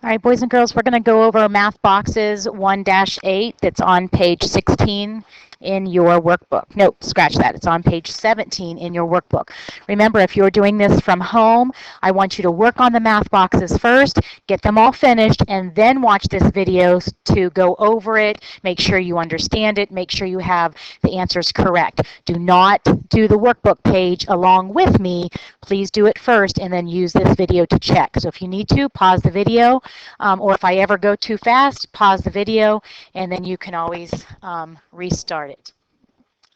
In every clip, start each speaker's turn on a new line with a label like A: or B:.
A: All right, boys and girls, we're going to go over Math Boxes 1-8 that's on page 16 in your workbook. Nope, scratch that. It's on page 17 in your workbook. Remember, if you're doing this from home, I want you to work on the math boxes first, get them all finished, and then watch this video to go over it, make sure you understand it, make sure you have the answers correct. Do not do the workbook page along with me. Please do it first and then use this video to check. So if you need to, pause the video, or if I ever go too fast, pause the video, and then you can always restart it.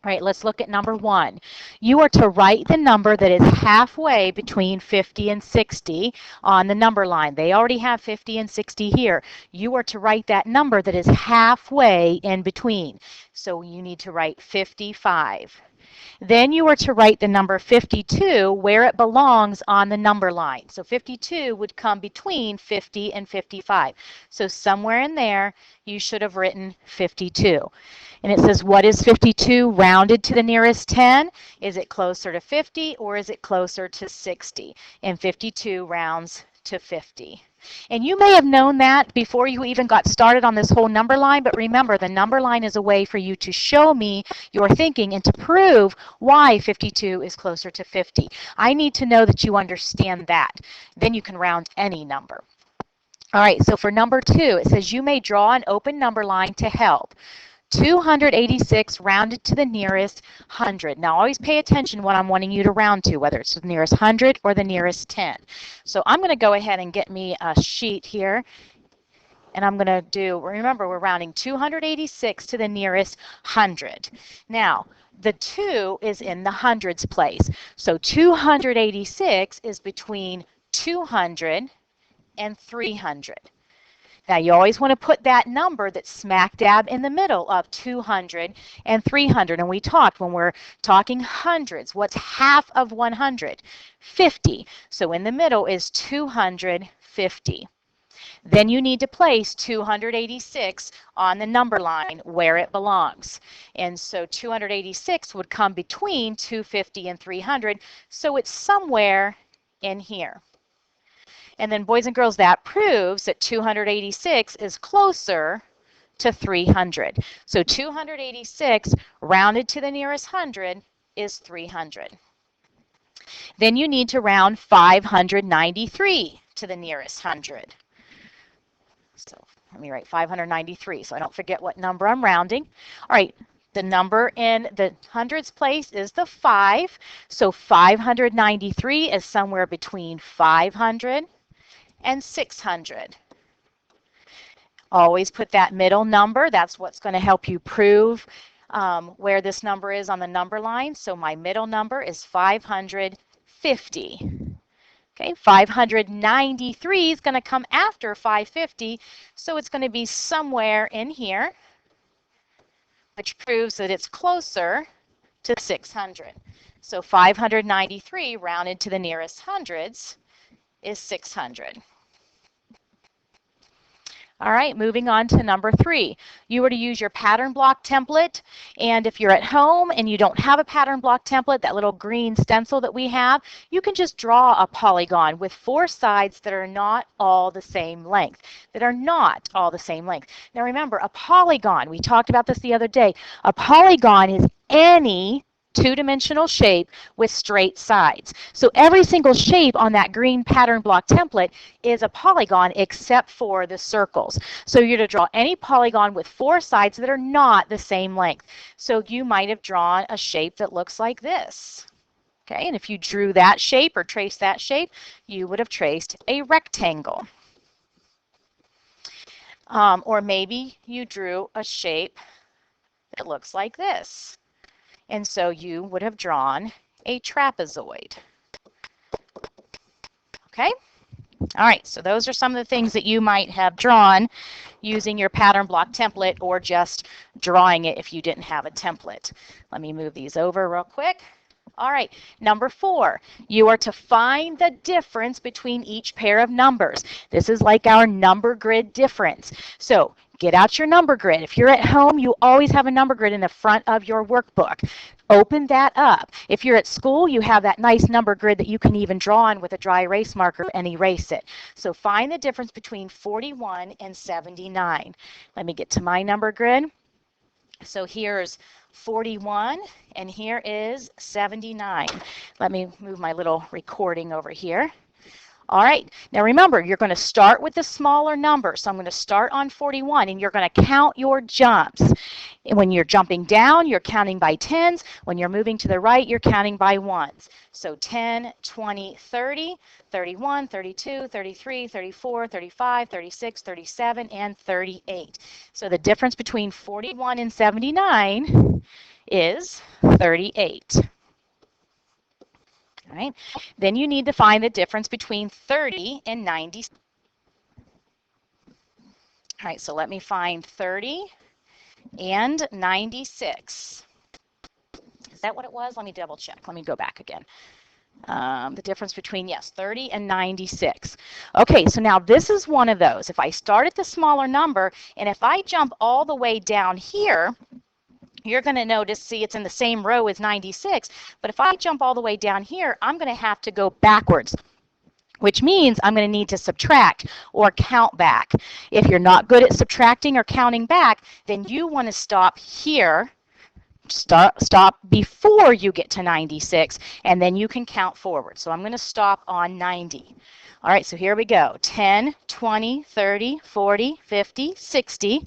A: All right, let's look at number 1. You are to write the number that is halfway between 50 and 60 on the number line. They already have 50 and 60 here. You are to write that number that is halfway in between. So you need to write 55. Then you are to write the number 52 where it belongs on the number line. So 52 would come between 50 and 55. So somewhere in there, you should have written 52. And it says, what is 52 rounded to the nearest 10? Is it closer to 50 or is it closer to 60? And 52 rounds to 50. And you may have known that before you even got started on this whole number line, but remember, the number line is a way for you to show me your thinking and to prove why 52 is closer to 50. I need to know that you understand that. Then you can round any number. All right, so for number 2, it says you may draw an open number line to help. 286 rounded to the nearest 100. Now always pay attention what I'm wanting you to round to, whether it's the nearest 100 or the nearest 10. So I'm going to go ahead and get me a sheet here, and I'm going to do, remember we're rounding 286 to the nearest 100. Now the 2 is in the hundreds place. So 286 is between 200 and 300. Now, you always want to put that number that's smack dab in the middle of 200 and 300. And we talked when we're talking hundreds. What's half of 100? 50. So in the middle is 250. Then you need to place 286 on the number line where it belongs. And so 286 would come between 250 and 300. So it's somewhere in here. And then, boys and girls, that proves that 286 is closer to 300. So 286 rounded to the nearest 100 is 300. Then you need to round 593 to the nearest 100. So let me write 593 so I don't forget what number I'm rounding. All right. The number in the hundreds place is the 5. So 593 is somewhere between 500 and 600. Always put that middle number. That's what's going to help you prove where this number is on the number line. So my middle number is 550. Okay, 593 is going to come after 550, so it's going to be somewhere in here, which proves that it's closer to 600. So 593 rounded to the nearest hundreds is 600. All right, moving on to number 3. You are to use your pattern block template, and if you're at home and you don't have a pattern block template, that little green stencil that we have, you can just draw a polygon with 4 sides that are not all the same length. Now remember, a polygon, we talked about this the other day, a polygon is any two-dimensional shape with straight sides. So every single shape on that green pattern block template is a polygon except for the circles. So you're to draw any polygon with 4 sides that are not the same length. So you might have drawn a shape that looks like this. Okay, and if you drew that shape or traced that shape, you would have traced a rectangle. Or maybe you drew a shape that looks like this. And so you would have drawn a trapezoid. Okay? All right, so those are some of the things that you might have drawn using your pattern block template or just drawing it if you didn't have a template. Let me move these over real quick. All right, number 4, you are to find the difference between each pair of numbers. This is like our number grid difference. So get out your number grid. If you're at home, you always have a number grid in the front of your workbook. Open that up. If you're at school, you have that nice number grid that you can even draw on with a dry erase marker and erase it. So find the difference between 41 and 79. Let me get to my number grid. So here's 41, and here is 79. Let me move my little recording over here. All right, now remember, you're going to start with the smaller number. So I'm going to start on 41, and you're going to count your jumps. And when you're jumping down, you're counting by tens. When you're moving to the right, you're counting by ones. So 10, 20, 30, 31, 32, 33, 34, 35, 36, 37, and 38. So the difference between 41 and 79 is 38. All right. Then you need to find the difference between 30 and 90. All right, so let me find 30 and 96. Is that what it was? Let me double check. Let me go back again. The difference between, yes, 30 and 96. Okay, so now this is one of those. If I start at the smaller number, and if I jump all the way down here, you're going to notice, see, it's in the same row as 96, but if I jump all the way down here, I'm going to have to go backwards, which means I'm going to need to subtract or count back. If you're not good at subtracting or counting back, then you want to stop here. Stop before you get to 96, and then you can count forward. So I'm going to stop on 90. All right, so here we go. 10, 20, 30, 40, 50, 60,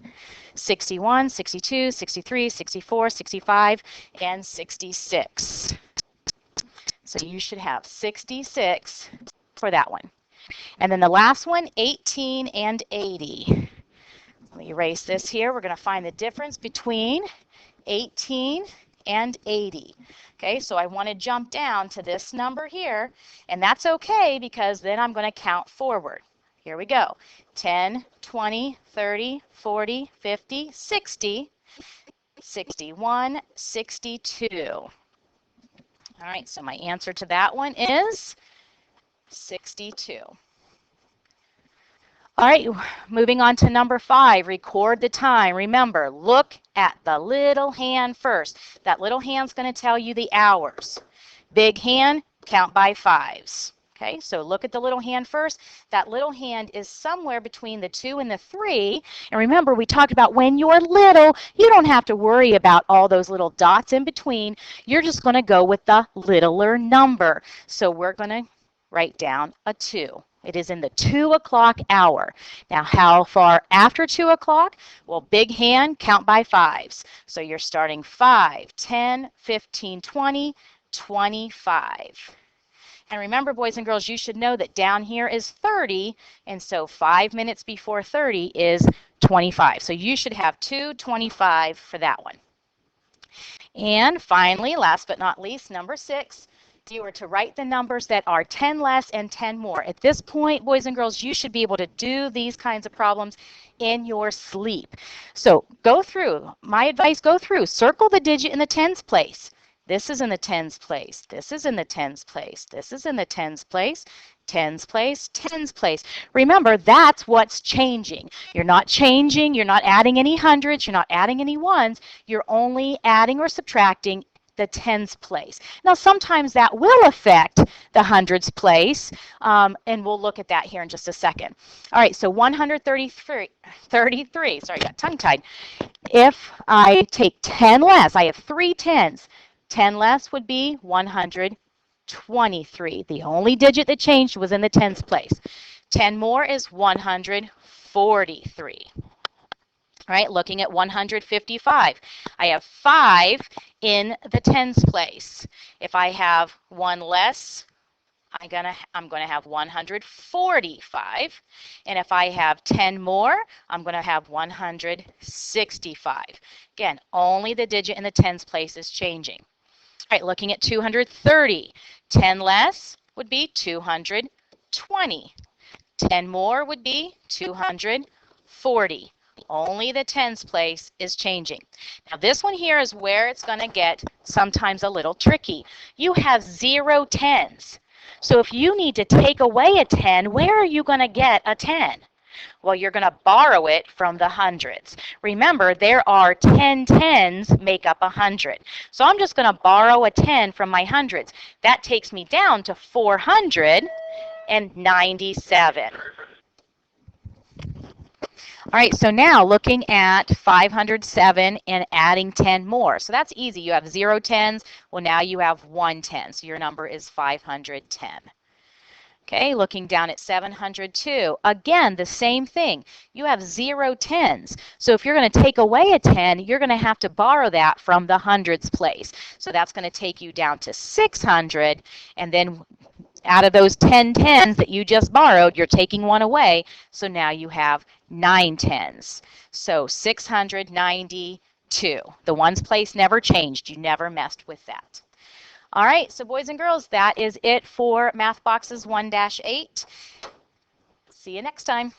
A: 61, 62, 63, 64, 65, and 66. So you should have 66 for that one. And then the last one, 18 and 80. Let me erase this here. We're going to find the difference between 18 and 80. Okay, so I want to jump down to this number here, and that's okay because then I'm going to count forward. Here we go. 10, 20, 30, 40, 50, 60, 61, 62. All right, so my answer to that one is 62. All right, moving on to number 5, record the time. Remember, look at the little hand first. That little hand's going to tell you the hours. Big hand, count by 5s. Okay, so look at the little hand first. That little hand is somewhere between the 2 and the 3. And remember, we talked about when you're little, you don't have to worry about all those little dots in between. You're just going to go with the littler number. So we're going to write down a 2. It is in the 2 o'clock hour. Now, how far after 2 o'clock? Well, big hand, count by 5s. So you're starting 5, 10, 15, 20, 25. And remember, boys and girls, you should know that down here is 30, and so 5 minutes before 30 is 25. So you should have 2:25 for that one. And finally, last but not least, number 6, you are to write the numbers that are 10 less and 10 more. At this point, boys and girls, you should be able to do these kinds of problems in your sleep. So go through. My advice, go through. Circle the digit in the tens place. This is in the tens place. This is in the tens place. This is in the tens place. Tens place, tens place. Remember, that's what's changing. You're not changing. You're not adding any hundreds. You're not adding any ones. You're only adding or subtracting the tens place. Now, sometimes that will affect the hundreds place, and we'll look at that here in just a second. All right, so 133, sorry, got tongue-tied. If I take 10 less, I have 3 tens. 10 less would be 123. The only digit that changed was in the tens place. 10 more is 143. All right, looking at 155. I have 5 in the tens place. If I have 1 less, I'm going to have 145. And if I have 10 more, I'm going to have 165. Again, only the digit in the tens place is changing. All right, looking at 230. 10 less would be 220. 10 more would be 240. Only the tens place is changing. Now this one here is where it's going to get sometimes a little tricky. You have 0 tens. So if you need to take away a 10, where are you going to get a 10? Well, you're going to borrow it from the hundreds. Remember, there are 10 tens make up 100. So I'm just going to borrow a 10 from my hundreds. That takes me down to 497. All right, so now looking at 507 and adding 10 more. So that's easy. You have 0 tens. Well, now you have 1 10. So your number is 510. Okay, looking down at 702. Again, the same thing. You have 0 tens. So if you're going to take away a 10, you're going to have to borrow that from the hundreds place. So that's going to take you down to 600. And then out of those 10 tens that you just borrowed, you're taking one away. So now you have 9 tens. So 692. The ones place never changed. You never messed with that. All right, so boys and girls, that is it for Math Boxes 1-8. See you next time.